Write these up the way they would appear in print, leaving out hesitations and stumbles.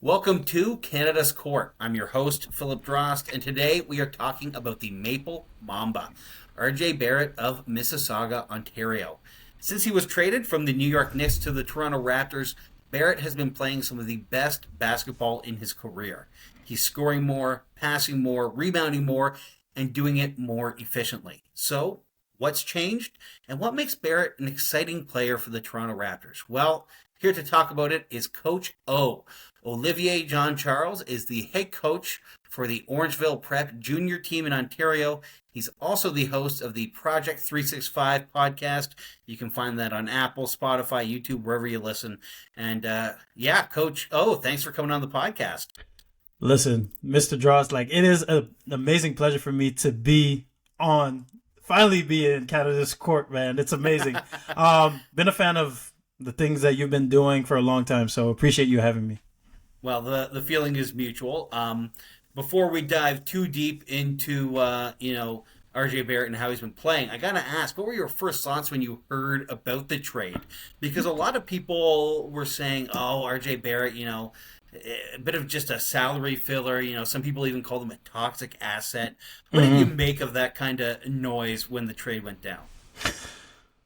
Welcome to Canada's Court. I'm your host, Philip Drost, and today we are talking about the Maple Mamba, RJ Barrett of Mississauga, Ontario. Since he was traded from the New York Knicks to the Toronto Raptors, Barrett has been playing some of the best basketball in his career. He's scoring more, passing more, rebounding more, and doing it more efficiently. So, what's changed? And what makes Barrett an exciting player for the Toronto Raptors? Well, here to talk about it is Coach O. Olivier Jean-Charles is the head coach for the Orangeville Prep junior team in Ontario. He's also the host of the Project 365 podcast. You can find that on Apple, Spotify, YouTube, wherever you listen. And Coach O, thanks for coming on the podcast. Listen, Mr. Drost, it is an amazing pleasure for me to finally be in Canada's Court, man. It's amazing. Been a fan of the things that you've been doing for a long time, so appreciate you having me. Well, the feeling is mutual. Before we dive too deep into RJ Barrett and how he's been playing, I gotta ask, what were your first thoughts when you heard about the trade? Because a lot of people were saying, "Oh, RJ Barrett, a bit of just a salary filler." Some people even called him a toxic asset. What did you make of that kind of noise when the trade went down?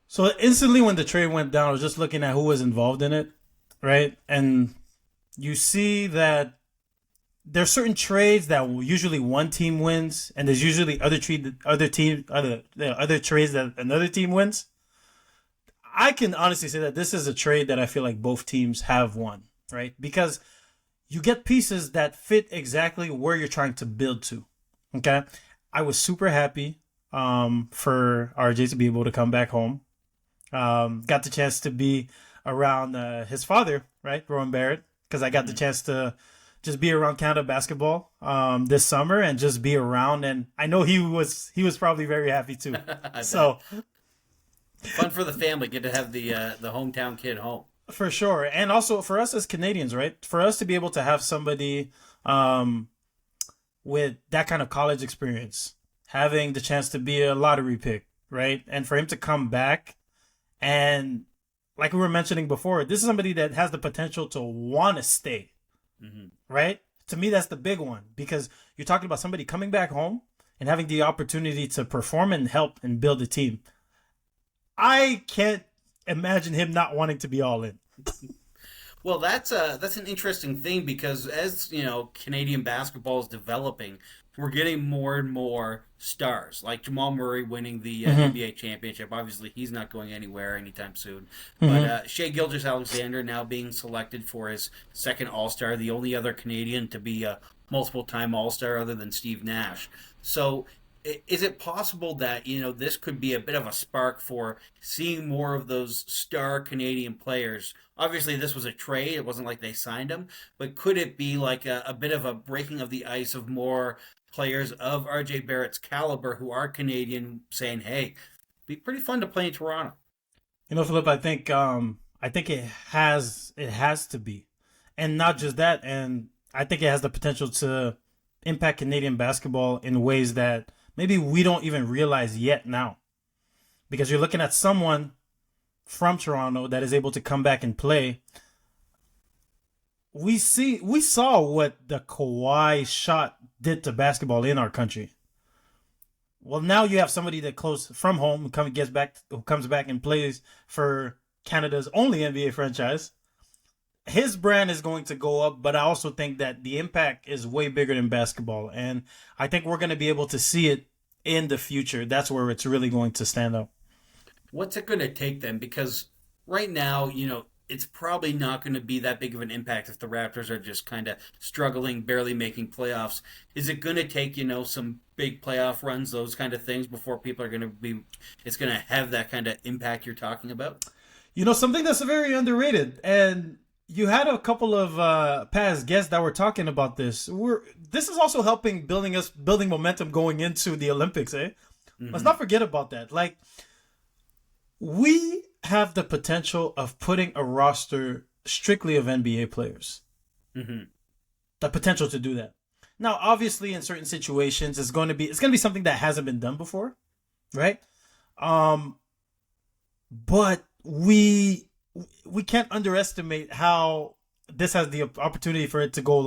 So instantly when the trade went down, I was just looking at who was involved in it, right? And you see that there's certain trades that usually one team wins, and there's usually other trades that another team wins. I can honestly say that this is a trade that I feel like both teams have won, right? Because you get pieces that fit exactly where you're trying to build to. Okay, I was super happy for RJ to be able to come back home. Got the chance to be around his father, right, Rowan Barrett, because I got the chance to just be around Canada basketball this summer and just be around, and I know he was probably very happy too. So fun for the family, get to have the hometown kid home. For sure, and also for us as Canadians, right? For us to be able to have somebody with that kind of college experience, having the chance to be a lottery pick, right, and for him to come back, and like we were mentioning before, this is somebody that has the potential to want to stay, right? To me, that's the big one, because you're talking about somebody coming back home and having the opportunity to perform and help and build a team. I can't imagine him not wanting to be all in. Well, that's an interesting thing, because as Canadian basketball is developing, we're getting more and more stars, like Jamal Murray winning the NBA championship. Obviously, he's not going anywhere anytime soon. But Shai Gilgeous-Alexander now being selected for his second All-Star, the only other Canadian to be a multiple-time All-Star other than Steve Nash. So is it possible that, this could be a bit of a spark for seeing more of those star Canadian players? Obviously, this was a trade. It wasn't like they signed him. But could it be like a bit of a breaking of the ice of more players of RJ Barrett's caliber who are Canadian saying, "Hey, it'd be pretty fun to play in Toronto"? Philip, I think it has to be. And not just that, and I think it has the potential to impact Canadian basketball in ways that maybe we don't even realize yet now. Because you're looking at someone from Toronto that is able to come back and play. We saw what the Kawhi shot did to basketball in our country. Well, now you have somebody that close from home who comes back and plays for Canada's only NBA franchise. His brand is going to go up, but I also think that the impact is way bigger than basketball. And I think we're going to be able to see it in the future. That's where it's really going to stand out. What's it going to take then? Because right now, it's probably not going to be that big of an impact if the Raptors are just kind of struggling, barely making playoffs. Is it going to take, some big playoff runs, those kind of things, before people are going to it's going to have that kind of impact you're talking about? Something that's very underrated, and you had a couple of past guests that were talking about this. This is also helping building momentum going into the Olympics, eh? Let's not forget about that. We have the potential of putting a roster strictly of NBA players. The potential to do that. Now, obviously, in certain situations, it's going to be something that hasn't been done before, right? But we can't underestimate how this has the opportunity for it to go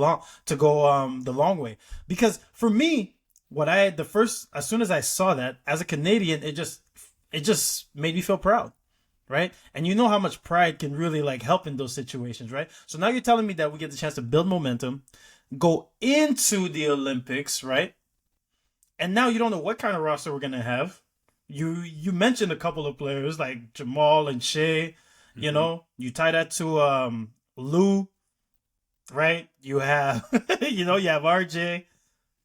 the long way. Because for me, as soon as I saw that as a Canadian, it just made me feel proud. Right? And you know how much pride can really like help in those situations, right? So now you're telling me that we get the chance to build momentum, go into the Olympics, right? And now you don't know what kind of roster we're gonna have. You mentioned a couple of players like Jamal and Shea, you know, you tie that to Lou, right? You have you have RJ.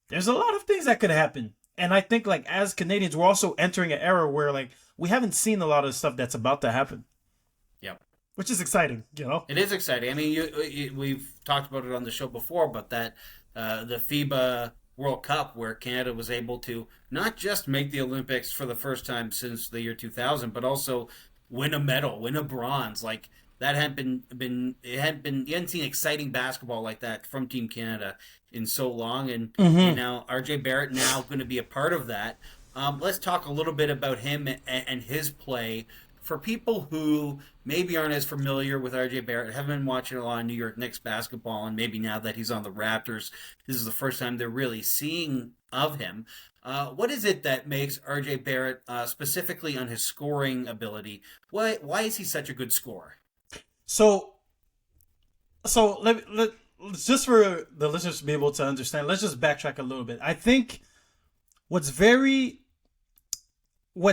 There's a lot of things that could happen. And I think like as Canadians, we're also entering an era where like we haven't seen a lot of stuff that's about to happen. Yep. Which is exciting, It is exciting. I mean, we've talked about it on the show before, but that the FIBA World Cup where Canada was able to not just make the Olympics for the first time since the year 2000, but also win a medal, win a bronze. Like that hadn't been you hadn't seen exciting basketball like that from Team Canada in so long, and now RJ Barrett now going to be a part of that. Let's talk a little bit about him and his play. For people who maybe aren't as familiar with RJ Barrett, haven't been watching a lot of New York Knicks basketball, and maybe now that he's on the Raptors, this is the first time they're really seeing of him. What is it that makes RJ Barrett, specifically on his scoring ability, why is he such a good scorer? So let just for the listeners to be able to understand, let's just backtrack a little bit. I think what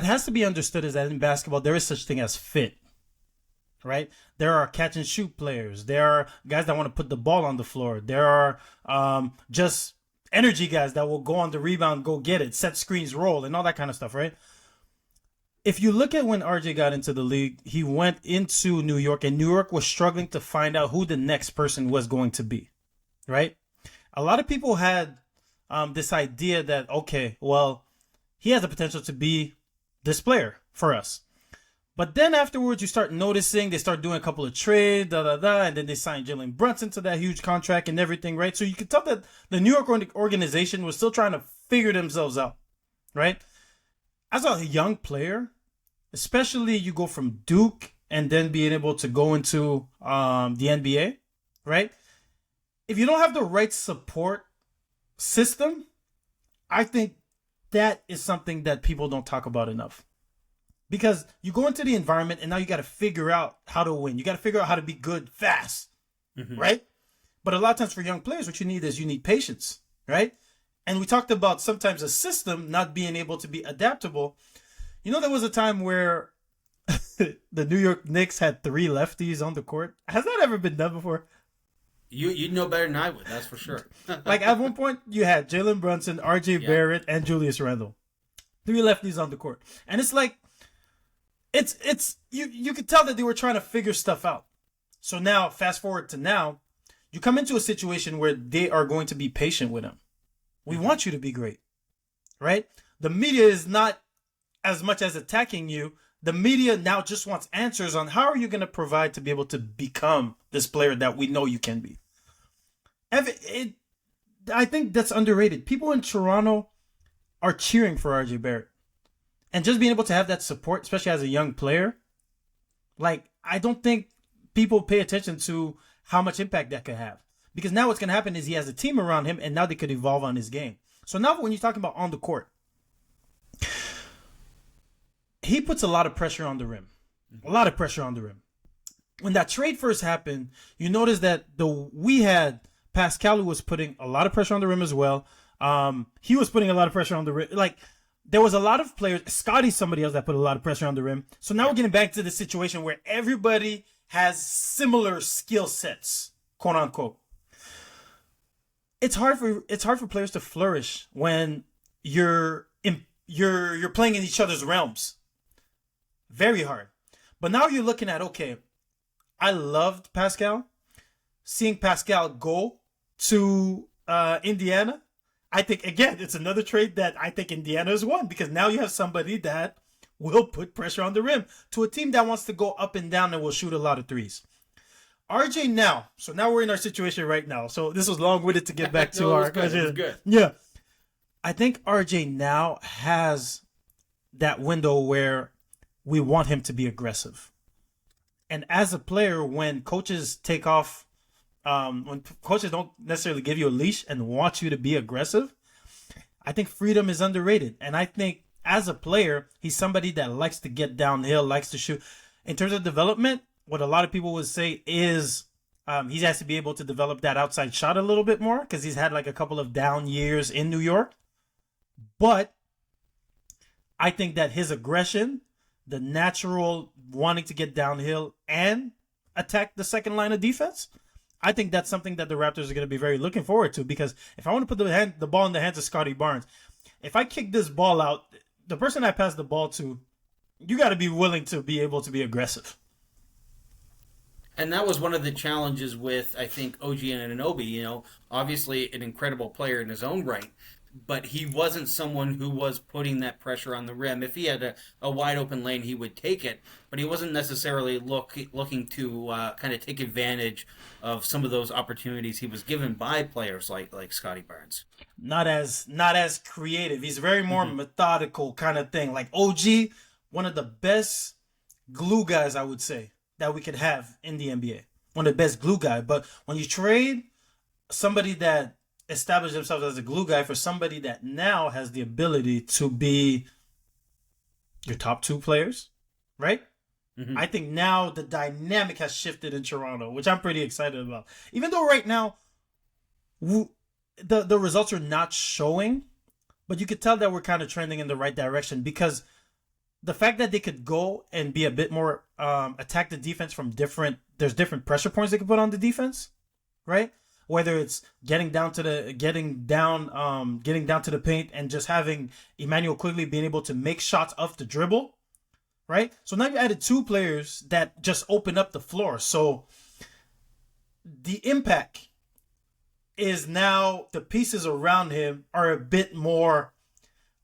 has to be understood is that in basketball, there is such thing as fit, right? There are catch and shoot players. There are guys that want to put the ball on the floor. There are just energy guys that will go on the rebound, go get it, set screens, roll, and all that kind of stuff, right? If you look at when RJ got into the league, he went into New York, and New York was struggling to find out who the next person was going to be, right? A lot of people had this idea that, okay, well, he has the potential to be this player for us. But then afterwards, you start noticing they start doing a couple of trades, and then they signed Jalen Brunson to that huge contract and everything, right? So you could tell that the New York organization was still trying to figure themselves out, right? As a young player, especially you go from Duke and then being able to go into the NBA, right? If you don't have the right support system, I think that is something that people don't talk about enough. Because you go into the environment and now you got to figure out how to win. You got to figure out how to be good fast, right? But a lot of times for young players, what you need patience, right? And we talked about sometimes a system not being able to be adaptable. You know, there was a time where the New York Knicks had 3 lefties on the court. Has that ever been done before? You'd know better than I would, that's for sure. Like at one point, you had Jalen Brunson, RJ Barrett, and Julius Randle. 3 lefties on the court. And it's like, you could tell that they were trying to figure stuff out. So now, fast forward to now, you come into a situation where they are going to be patient with him. We want you to be great, right? The media is not as much as attacking you. The media now just wants answers on how are you going to provide to be able to become this player that we know you can be. I think that's underrated. People in Toronto are cheering for RJ Barrett. And just being able to have that support, especially as a young player, like, I don't think people pay attention to how much impact that could have. Because now what's going to happen is he has a team around him, and now they could evolve on his game. So now when you're talking about on the court, he puts a lot of pressure on the rim. A lot of pressure on the rim. When that trade first happened, you notice that we had Pascal, who was putting a lot of pressure on the rim as well. He was putting a lot of pressure on the rim. Like, there was a lot of players. Scotty's somebody else that put a lot of pressure on the rim. So now we're getting back to the situation where everybody has similar skill sets, quote unquote. It's hard for players to flourish when you're playing in each other's realms. Very hard. But now you're looking at, okay, I loved Pascal. Seeing Pascal go to Indiana, I think, again, it's another trade that I think Indiana has won, because now you have somebody that will put pressure on the rim to a team that wants to go up and down and will shoot a lot of threes. RJ now. So now we're in our situation right now. So this was long-winded to get back to our question. It was good. Yeah. I think RJ now has that window where we want him to be aggressive. And as a player, when coaches take off when coaches don't necessarily give you a leash and want you to be aggressive, I think freedom is underrated. And I think as a player, he's somebody that likes to get downhill, likes to shoot. In terms of development, what a lot of people would say is he has to be able to develop that outside shot a little bit more because he's had like a couple of down years in New York. But I think that his aggression, the natural wanting to get downhill and attack the second line of defense, I think that's something that the Raptors are going to be very looking forward to, because if I want to put the ball in the hands of Scotty Barnes, if I kick this ball out, the person I pass the ball to, you got to be willing to be able to be aggressive. And that was one of the challenges with, I think, OG Anunoby. Obviously an incredible player in his own right, but he wasn't someone who was putting that pressure on the rim. If he had a wide open lane, he would take it, but he wasn't necessarily looking to kind of take advantage of some of those opportunities he was given by players like Scotty Barnes. Not as creative. He's very more methodical kind of thing. Like OG, one of the best glue guys, I would say, that we could have in the NBA. One of the best glue guy. But when you trade somebody that established themselves as a glue guy for somebody that now has the ability to be your top two players, right? Mm-hmm. I think now the dynamic has shifted in Toronto, which I'm pretty excited about. Even though right now the results are not showing, but you could tell that we're kind of trending in the right direction, because the fact that they could go and be a bit more attack the defense from there's different pressure points they could put on the defense, right? Whether it's getting down to the paint and just having Emmanuel Quigley being able to make shots off the dribble, right? So now you added two players that just open up the floor. So the impact is now the pieces around him are a bit more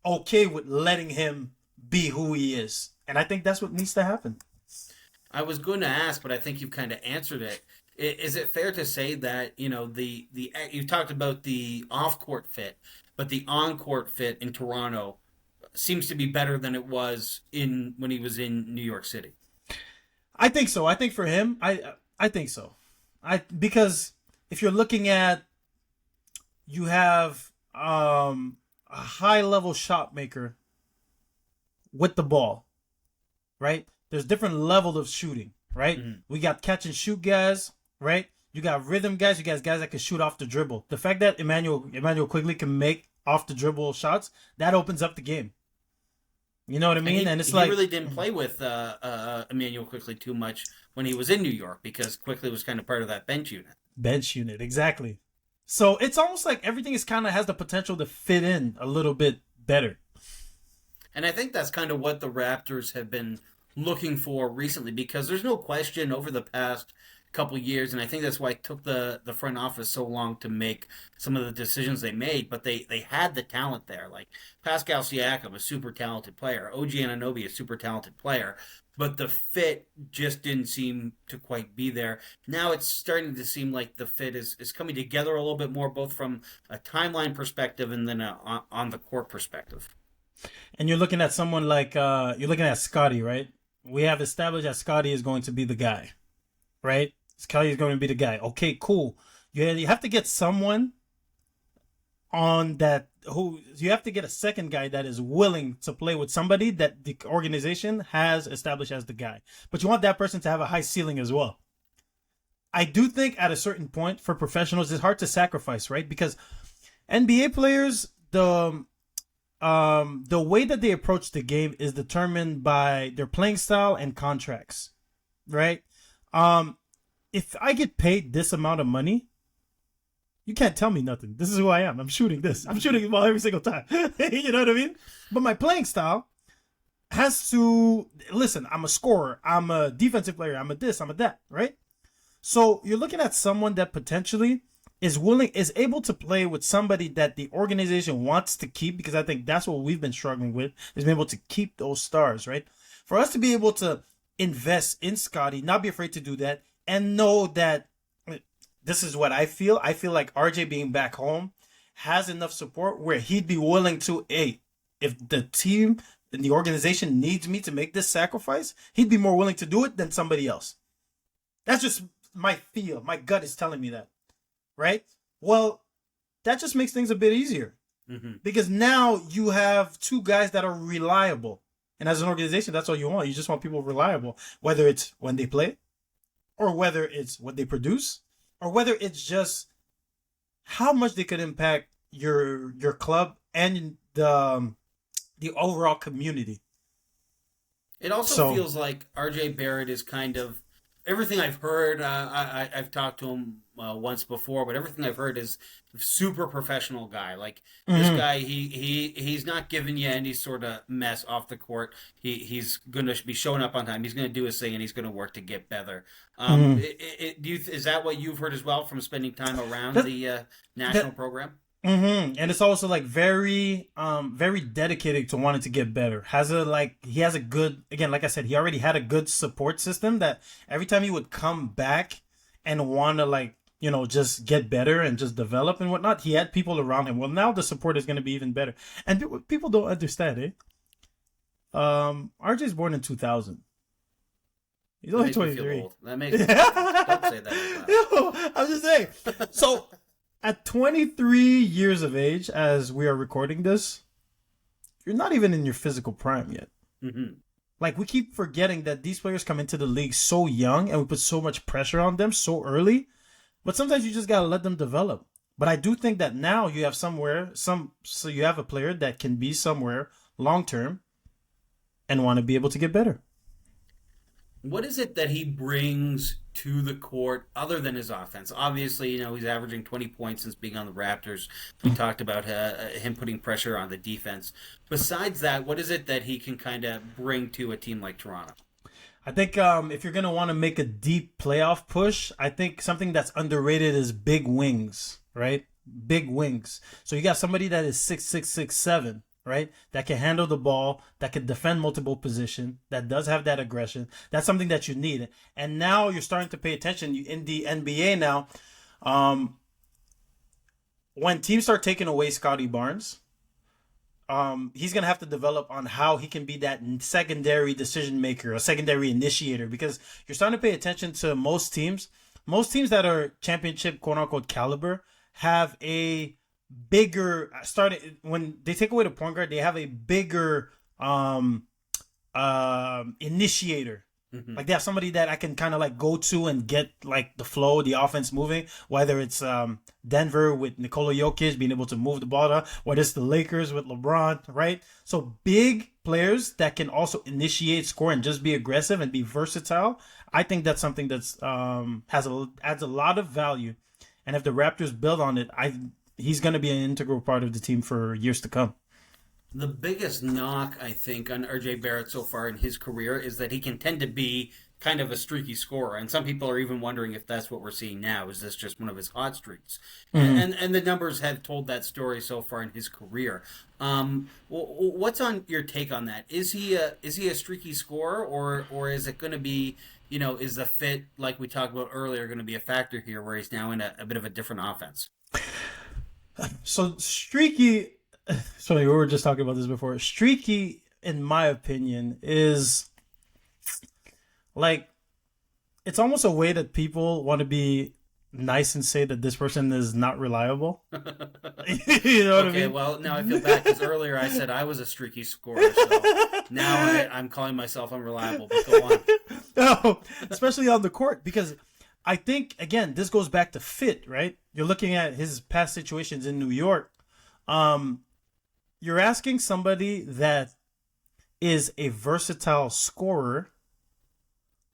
okay with letting him be who he is. And I think that's what needs to happen. I was going to ask, but I think you've kind of answered it. Is it fair to say that, you talked about the off-court fit, but the on-court fit in Toronto seems to be better than it was when he was in New York City? I think so. I think for him, I think so. Because if you're looking at, you have a high-level shot maker with the ball, right? There's different levels of shooting, right? Mm-hmm. We got catch and shoot guys, right? You got rhythm guys. You got guys that can shoot off the dribble. The fact that Emmanuel Quigley can make off the dribble shots, that opens up the game. You know what I mean? And he really didn't play with Emmanuel Quigley too much when he was in New York, because Quigley was kind of part of that bench unit. Exactly. So it's almost like everything is kind of has the potential to fit in a little bit better. And I think that's kind of what the Raptors have been looking for recently, because there's no question over the past couple years, and I think that's why it took the front office so long to make some of the decisions they made, but they had the talent there. Like Pascal Siakam, a super talented player. OG Anunoby, a super talented player. But the fit just didn't seem to quite be there. Now it's starting to seem like the fit is coming together a little bit more, both from a timeline perspective and then on the court perspective. And you're looking at someone like, you're looking at Scotty, right? We have established that Scotty is going to be the guy, right? Scotty is going to be the guy. Okay, cool. You have to get someone on that you have to get a second guy that is willing to play with somebody that the organization has established as the guy. But you want that person to have a high ceiling as well. I do think at a certain point for professionals, it's hard to sacrifice, right? Because NBA players, the way that they approach the game is determined by their playing style and contracts, right? If I get paid this amount of money, you can't tell me nothing. This is who I am. I'm shooting this. I'm shooting the ball every single time. You know what I mean? But my playing style has to, listen, I'm a scorer. I'm a defensive player. I'm a this, I'm a that, right? So you're looking at someone that potentially is able to play with somebody that the organization wants to keep, because I think that's what we've been struggling with, is being able to keep those stars, right? For us to be able to invest in Scotty, not be afraid to do that, and know that this is what I feel. I feel like RJ being back home has enough support where he'd be willing to, if the team and the organization needs me to make this sacrifice, he'd be more willing to do it than somebody else. That's just my feel. My gut is telling me that, right? Well, that just makes things a bit easier because now you have two guys that are reliable. And as an organization, that's all you want. You just want people reliable, whether it's when they play or whether it's what they produce or whether it's just how much they could impact your club and the overall community. It also feels like RJ Barrett is kind of everything I've heard. I've talked to him once before, but everything I've heard is a super professional guy. Like this guy, he's not giving you any sort of mess off the court. He's going to be showing up on time. He's going to do his thing, and he's going to work to get better. Is that what you've heard as well from spending time around the national program? And it's also like very dedicated to wanting to get better. He has a good, again, like I said, he already had a good support system that every time he would come back and want to just get better and just develop and whatnot, he had people around him. Well, now the support is going to be even better. And people don't understand, RJ's born in 2000. He's only 23. That makes me feel old. Don't say that. No, I'm just saying. So at 23 years of age, as we are recording this, you're not even in your physical prime yet. Like, we keep forgetting that these players come into the league so young and we put so much pressure on them so early. But sometimes you just got to let them develop. But I do think that now you have so you have a player that can be somewhere long-term and want to be able to get better. What is it that he brings to the court other than his offense? Obviously, he's averaging 20 points since being on the Raptors. We talked about him putting pressure on the defense. Besides that, what is it that he can kind of bring to a team like Toronto? I think if you're going to want to make a deep playoff push, I think something that's underrated is big wings, right? Big wings. So you got somebody that is 6'6", 6'7", right? That can handle the ball, that can defend multiple positions, that does have that aggression. That's something that you need. And now you're starting to pay attention in the NBA now. When teams start taking away Scotty Barnes, he's going to have to develop on how he can be that secondary decision maker, a secondary initiator, because you're starting to pay attention to most teams. Most teams that are championship, quote unquote, caliber have a bigger when they take away the point guard, they have a bigger initiator. Like, they have somebody that I can kind of like go to and get like the flow, the offense moving, whether it's Denver with Nikola Jokic being able to move the ball down, whether it's the Lakers with LeBron, right? So big players that can also initiate, score, and just be aggressive and be versatile. I think that's something that's adds a lot of value. And if the Raptors build on it, he's going to be an integral part of the team for years to come. The biggest knock, I think, on RJ Barrett so far in his career is that he can tend to be kind of a streaky scorer. And some people are even wondering if that's what we're seeing now. Is this just one of his hot streaks? And the numbers have told that story so far in his career. What's on your take on that? Is he a streaky scorer, or is it going to be, is the fit, like we talked about earlier, going to be a factor here where he's now in a bit of a different offense? So streaky... So we were just talking about this before. Streaky, in my opinion, is like, it's almost a way that people want to be nice and say that this person is not reliable. You know what I mean? Well, now I feel bad because earlier I said I was a streaky scorer, so now I'm calling myself unreliable. But go on. No, especially on the court, because I think, again, this goes back to fit, right? You're looking at his past situations in New York. You're asking somebody that is a versatile scorer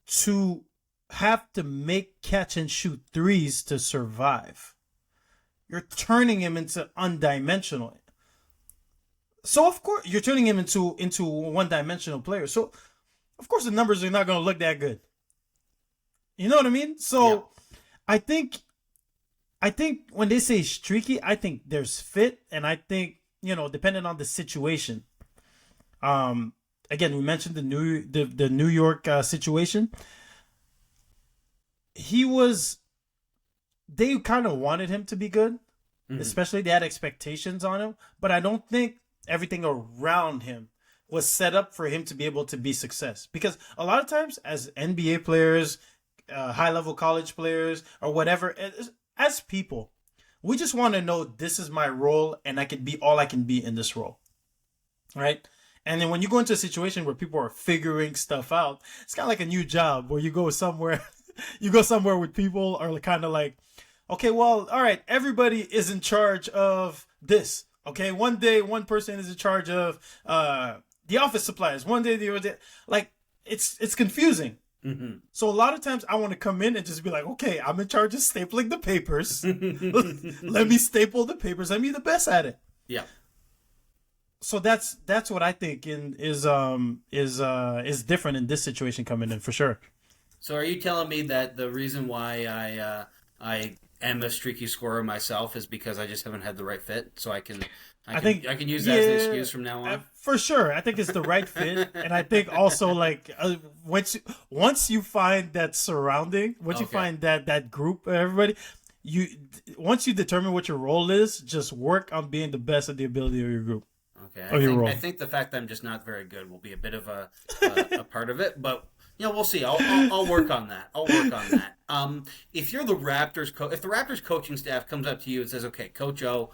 to have to make catch and shoot threes to survive. You're turning him into undimensional. So of course you're turning him into one-dimensional player. So of course the numbers are not going to look that good. You know what I mean? So yeah. I think when they say streaky, I think there's fit, and I think, depending on the situation. Again, we mentioned the New York situation. They kind of wanted him to be good, especially they had expectations on him, but I don't think everything around him was set up for him to be able to be success. Because a lot of times as NBA players, high level college players or whatever. As people, we just want to know this is my role and I can be all I can be in this role, right? And then when you go into a situation where people are figuring stuff out, it's kind of like a new job where you go somewhere, you go somewhere with people are kind of like, okay, well, all right, everybody is in charge of this. Okay, one day one person is in charge of the office supplies. One day the other day, like it's confusing. Mm-hmm. So a lot of times I want to come in and just be like, okay, I'm in charge of stapling the papers. Let me staple the papers. Let me be the best at it. Yeah. So that's what I think is different in this situation coming in for sure. So are you telling me that the reason why I am a streaky scorer myself is because I just haven't had the right fit? So I can use that as an excuse from now on. For sure, I think it's the right fit, and I think also like once you find that surrounding, once you find that group, everybody, once you determine what your role is, just work on being the best at the ability of your group. Okay, I think the fact that I'm just not very good will be a bit of a part of it, but we'll see. I'll work on that. If you're the Raptors if the Raptors coaching staff comes up to you and says, "Okay, Coach O,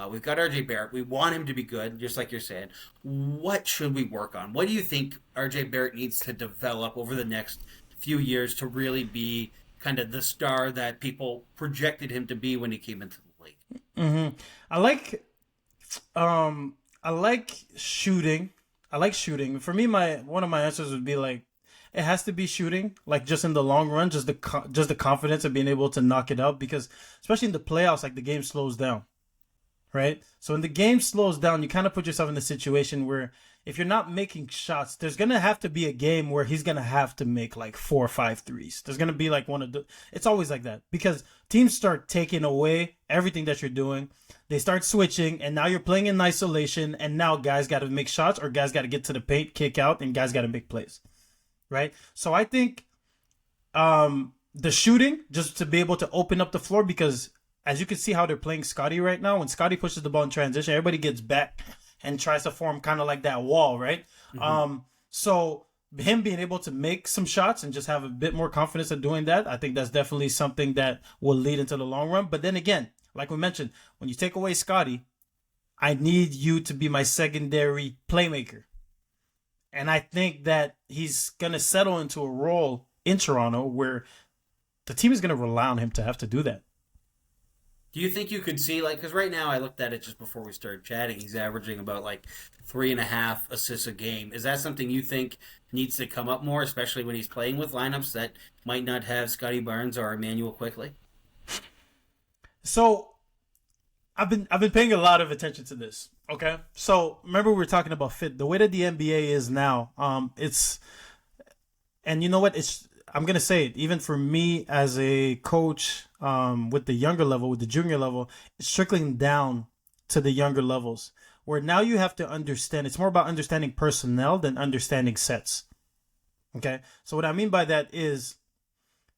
we've got RJ Barrett. We want him to be good, just like you're saying. What should we work on? What do you think RJ Barrett needs to develop over the next few years to really be kind of the star that people projected him to be when he came into the league?" Mm-hmm. I like shooting. For me, one of my answers would be like, it has to be shooting, like just in the long run, just the confidence of being able to knock it out, because especially in the playoffs, like the game slows down, right? So when the game slows down, you kind of put yourself in a situation where if you're not making shots, there's going to have to be a game where he's going to have to make like 4 or 5 threes. There's going to be like it's always like that because teams start taking away everything that you're doing. They start switching, and now you're playing in isolation, and now guys got to make shots or guys got to get to the paint, kick out, and guys got to make plays, right? So I think the shooting, just to be able to open up the floor, because as you can see how they're playing Scotty right now, when Scotty pushes the ball in transition, everybody gets back and tries to form kind of like that wall, right? Mm-hmm. So him being able to make some shots and just have a bit more confidence in doing that, I think that's definitely something that will lead into the long run. But then again, like we mentioned, when you take away Scotty, I need you to be my secondary playmaker. And I think that he's going to settle into a role in Toronto where the team is going to rely on him to have to do that. Do you think you could see, because right now I looked at it just before we started chatting, he's averaging about 3.5 assists a game. Is that something you think needs to come up more, especially when he's playing with lineups that might not have Scotty Barnes or Emmanuel Quickley? So I've been paying a lot of attention to this. Okay, so remember we were talking about fit. The way that the NBA is now, and you know what? I'm gonna say it. Even for me as a coach, with the younger level, with the junior level, it's trickling down to the younger levels. Where now you have to understand. It's more about understanding personnel than understanding sets. Okay, so what I mean by that is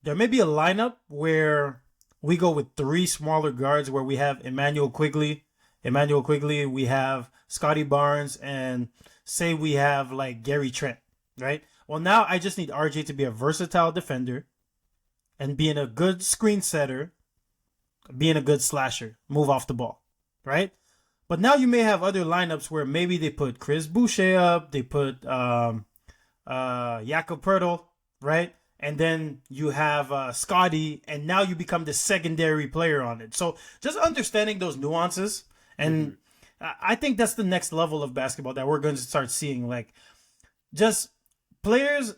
there may be a lineup where we go with 3 smaller guards where we have Emmanuel Quickley, we have Scotty Barnes, and say we have like Gary Trent, right? Well, now I just need RJ to be a versatile defender and being a good screen setter, being a good slasher, move off the ball, right? But now you may have other lineups where maybe they put Chris Boucher up, they put Jakob Poeltl, right? And then you have Scotty, and now you become the secondary player on it. So just understanding those nuances, and I think that's the next level of basketball that we're going to start seeing. Like, just players,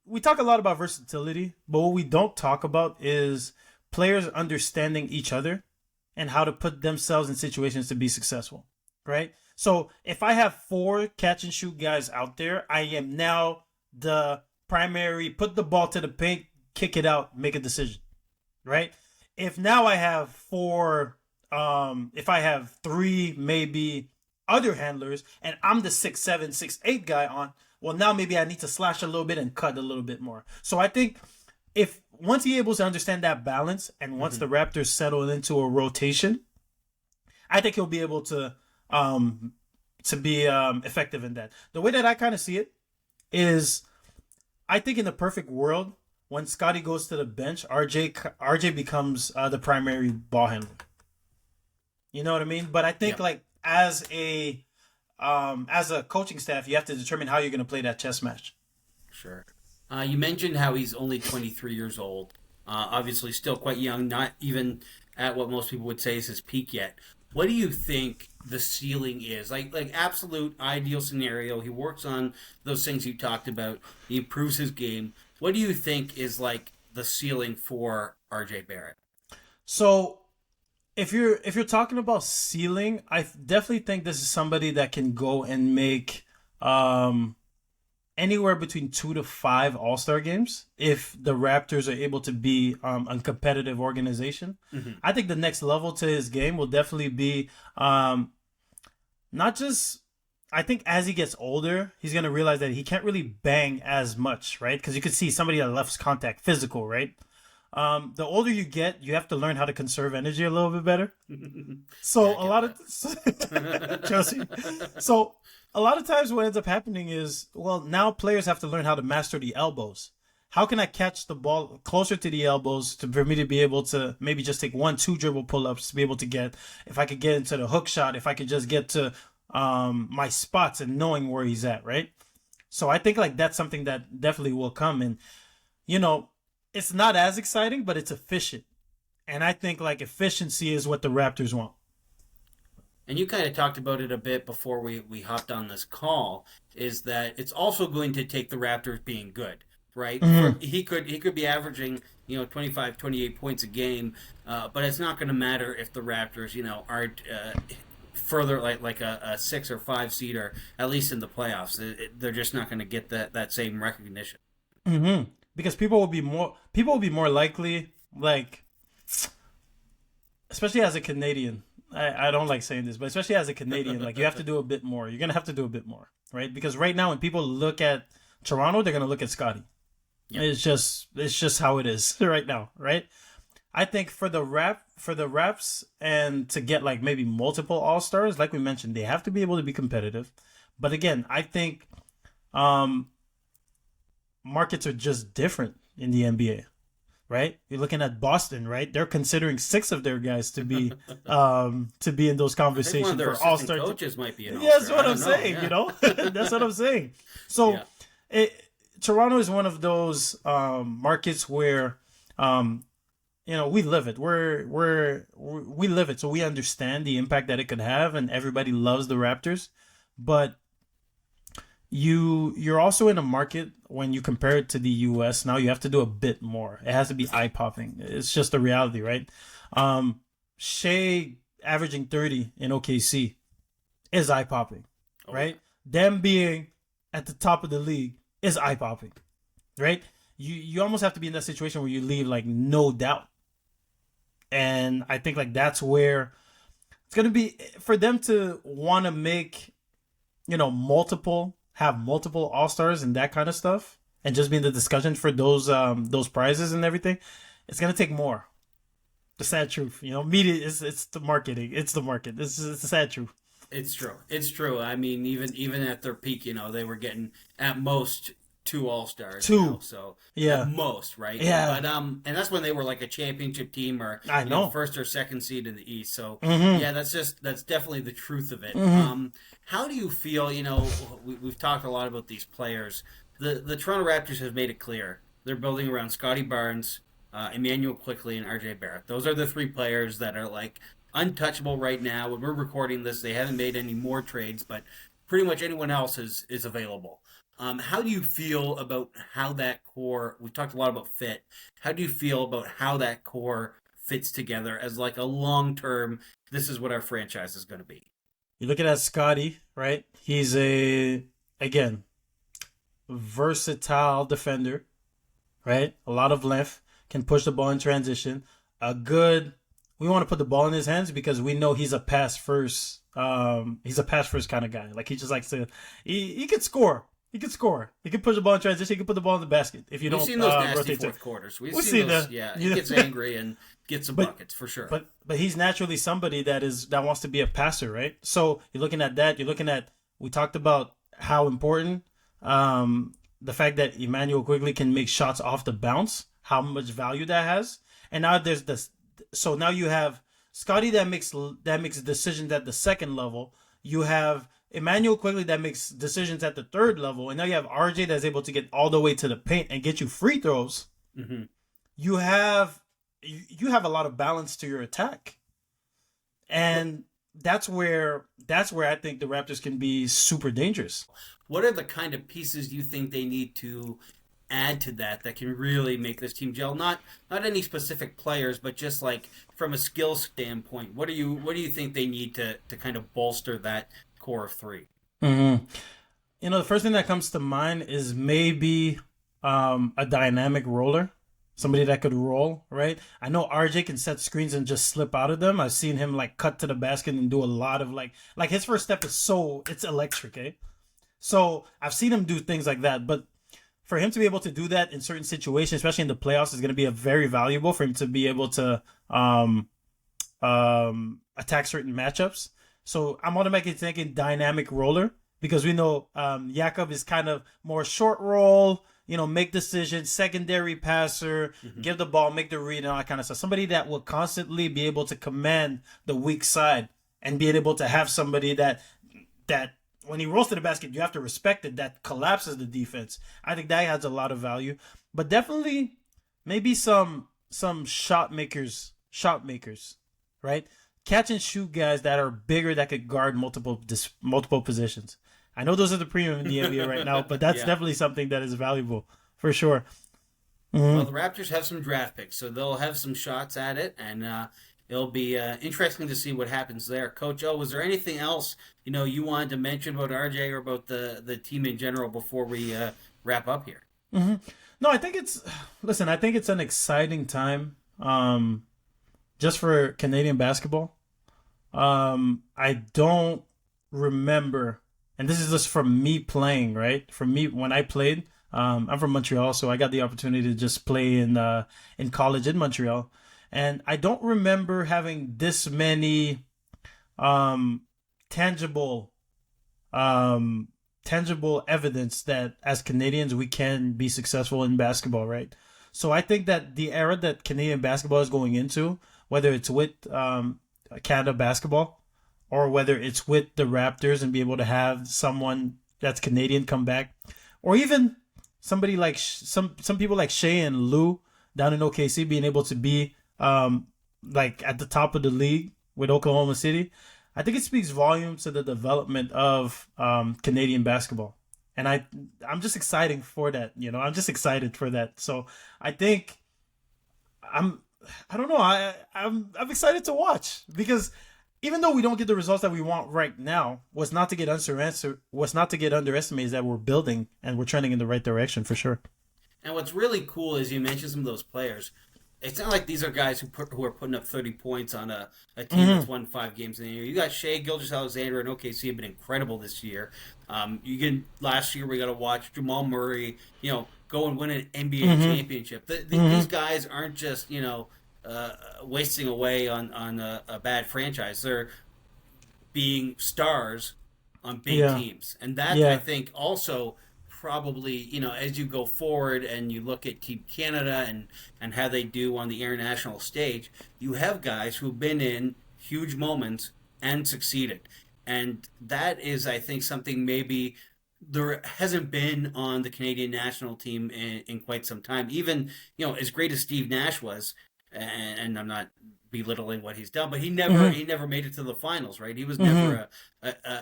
we talk a lot about versatility, but what we don't talk about is players understanding each other and how to put themselves in situations to be successful, right? So if I have 4 catch and shoot guys out there, I am now the primary, put the ball to the paint, kick it out, make a decision, right? If now I have 4, if I have 3 maybe other handlers and I'm the 6'7", 6'8" guy on, well, now maybe I need to slash a little bit and cut a little bit more. So I think once he's able to understand that balance, and once the Raptors settle into a rotation, I think he'll be able to be effective in that. The way that I kind of see it is, I think in the perfect world, when Scotty goes to the bench, RJ becomes the primary ball handler. You know what I mean? But I think like as a coaching staff, you have to determine how you're going to play that chess match. Sure. You mentioned how he's only 23 years old. Obviously, still quite young, not even at what most people would say is his peak yet. What do you think the ceiling is? Like absolute ideal scenario. He works on those things you talked about. He improves his game. What do you think is like the ceiling for RJ Barrett? So, if you're talking about ceiling, I definitely think this is somebody that can go and make anywhere between 2 to 5 All-Star games if the Raptors are able to be a competitive organization. Mm-hmm. I think the next level to his game will definitely be not just. I think as he gets older, he's going to realize that he can't really bang as much, right? Because you could see somebody that loves contact, physical, right? The older you get, you have to learn how to conserve energy a little bit better. So a lot of Chelsea. So a lot of times what ends up happening is, well, now players have to learn how to master the elbows. How can I catch the ball closer to the elbows for me to be able to maybe just take 1-2 dribble pull-ups to be able to get, if I could get into the hook shot, if I could just get to my spots and knowing where he's at, right? So I think like that's something that definitely will come. And, you know, it's not as exciting, but it's efficient. And I think like efficiency is what the Raptors want. And you kind of talked about it a bit before we hopped on this call, is that it's also going to take the Raptors being good, right? Mm-hmm. He could be averaging, 25, 28 points a game, but it's not going to matter if the Raptors, aren't further like a 6 or 5 seed, or at least in the playoffs. They're just not going to get that same recognition. Mm-hmm. Because people will be more likely, like, especially as a Canadian. I don't like saying this, but especially as a Canadian, like you have to do a bit more. You're gonna have to do a bit more, right? Because right now, when people look at Toronto, they're gonna look at Scotty. Yep. It's just how it is right now, right? I think for the Raps and to get like maybe multiple All-Stars, like we mentioned, they have to be able to be competitive. But again, I think markets are just different in the NBA, right? You're looking at Boston, right? They're considering 6 of their guys to be in those conversations for All-Star. Coaches might be an All-Star. Yeah, that's what I'm saying. Yeah. That's what I'm saying. So, Toronto is one of those markets where, we live it. We live it, so we understand the impact that it could have, and everybody loves the Raptors, but you're also in a market when you compare it to the U.S. Now you have to do a bit more. It has to be eye-popping. It's just the reality, right? Shea averaging 30 in OKC is eye-popping, right? Them being at the top of the league is eye-popping, right? You almost have to be in that situation where you leave like no doubt. And I think like that's where it's going to be for them to want to make, have multiple All-Stars and that kind of stuff, and just be in the discussion for those prizes and everything. It's gonna take more. The sad truth, media it's the marketing. It's the market. It's the sad truth. It's true. I mean, even at their peak, they were getting at most 2 All-Stars. 2. So yeah, at most, right? Yeah. But and that's when they were like a championship team, or first or second seed in the East. So yeah, that's definitely the truth of it. Mm-hmm. How do you feel? We've talked a lot about these players. The Toronto Raptors have made it clear they're building around Scotty Barnes, Emmanuel Quickley, and RJ Barrett. Those are the 3 players that are like untouchable right now. When we're recording this, they haven't made any more trades, but pretty much anyone else is available. How do you feel about how that core, we talked a lot about fit, how do you feel about how that core fits together as like a long-term, this is what our franchise is going to be? You're looking at Scotty, right? He's again, versatile defender, right? A lot of length, can push the ball in transition. We want to put the ball in his hands because we know he's a pass first kind of guy. Like he just likes to, he can score. He can score. He can push the ball in transition. He can put the ball in the basket. If you We've don't seen those nasty rotate fourth quarters. We've seen seen those. that. Yeah, he gets angry and gets some buckets for sure. But he's naturally somebody that wants to be a passer, right? So you're looking at that. We talked about how important the fact that Emmanuel Quigley can make shots off the bounce, how much value that has. And now there's this. So now you have Scotty that makes decisions at the second level. You have Emmanuel Quigley that makes decisions at the third level, and now you have RJ that's able to get all the way to the paint and get you free throws. Mm-hmm. You have a lot of balance to your attack, and that's where I think the Raptors can be super dangerous. What are the kind of pieces you think they need to add to that can really make this team gel? Not any specific players, but just like from a skill standpoint, what do you think they need to kind of bolster that core of three? Mm-hmm. The first thing that comes to mind is maybe a dynamic roller. Somebody that could roll, right? I know RJ can set screens and just slip out of them. I've seen him like cut to the basket and do a lot of like his first step is it's electric, eh? So I've seen him do things like that, but for him to be able to do that in certain situations, especially in the playoffs, is going to be very valuable for him to be able to attack certain matchups. So I'm automatically thinking dynamic roller because we know Jakob is kind of more short roll, make decisions, secondary passer, give the ball, make the read, and all that kind of stuff. Somebody that will constantly be able to command the weak side and being able to have somebody that when he rolls to the basket, you have to respect it, that collapses the defense. I think that adds a lot of value. But definitely maybe some shot makers, right? Catch and shoot guys that are bigger that could guard multiple positions. I know those are the premium in the NBA right now, but that's definitely something that is valuable for sure. Mm-hmm. Well, the Raptors have some draft picks, so they'll have some shots at it, and it'll be interesting to see what happens there. Coach O, was there anything else you wanted to mention about RJ or about the team in general before we wrap up here? Mm-hmm. No, I think it's an exciting time just for Canadian basketball. I don't remember, and this is just from me playing, right? From me when I played, I'm from Montreal, so I got the opportunity to just play in college in Montreal. And I don't remember having this many tangible evidence that as Canadians we can be successful in basketball, right? So I think that the era that Canadian basketball is going into, whether it's with Canada basketball or whether it's with the Raptors and be able to have someone that's Canadian come back, or even somebody like some people like Shea and Lou down in OKC being able to be like at the top of the league with Oklahoma City, I think it speaks volumes to the development of Canadian basketball. And I'm just excited for that, I'm just excited for that. So I think I'm excited to watch, because even though we don't get the results that we want right now, what's not to get underestimated is that we're building and we're trending in the right direction for sure. And what's really cool is you mentioned some of those players. It's not like these are guys who are putting up 30 points on a team that's won 5 games in the year. You got Shea Gilgeous-Alexander and OKC have been incredible this year. Last year we got to watch Jamal Murray, go and win an NBA championship. These guys aren't just wasting away on a bad franchise. They're being stars on big teams, and that I think also probably, as you go forward and you look at Team Canada and how they do on the international stage, you have guys who've been in huge moments and succeeded. And that is, I think, something maybe there hasn't been on the Canadian national team in quite some time. Even, as great as Steve Nash was, and I'm not belittling what he's done, but he never made it to the finals, right? He was never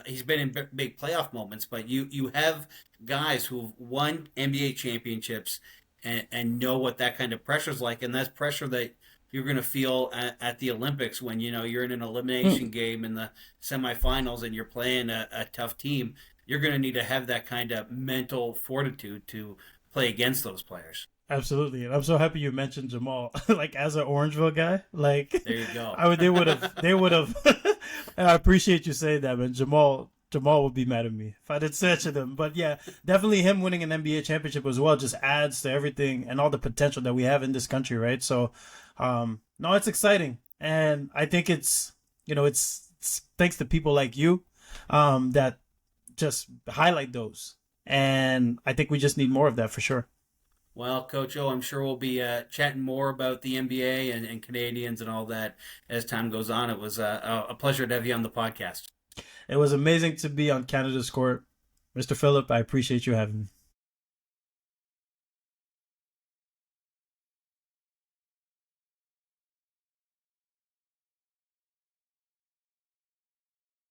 he's been in big playoff moments, but you have guys who've won NBA championships and know what that kind of pressure is like, and that's pressure that you're going to feel at the Olympics when you're in an elimination game in the semifinals and you're playing a tough team. You're going to need to have that kind of mental fortitude to play against those players. Absolutely, and I'm so happy you mentioned Jamal. Like, as an Orangeville guy, like, there you go. They would have. And I appreciate you saying that, man. Jamal would be mad at me if I didn't mention him. But yeah, definitely him winning an NBA championship as well just adds to everything and all the potential that we have in this country, right? So, no, it's exciting, and I think it's thanks to people like you, that just highlight those And I think we just need more of that for sure. Well, Coach O, I'm sure we'll be chatting more about the NBA and Canadians and all that as time goes on. It was a pleasure to have you on the podcast. It was amazing to be on Canada's Court. Mr. Philip, I appreciate you having me.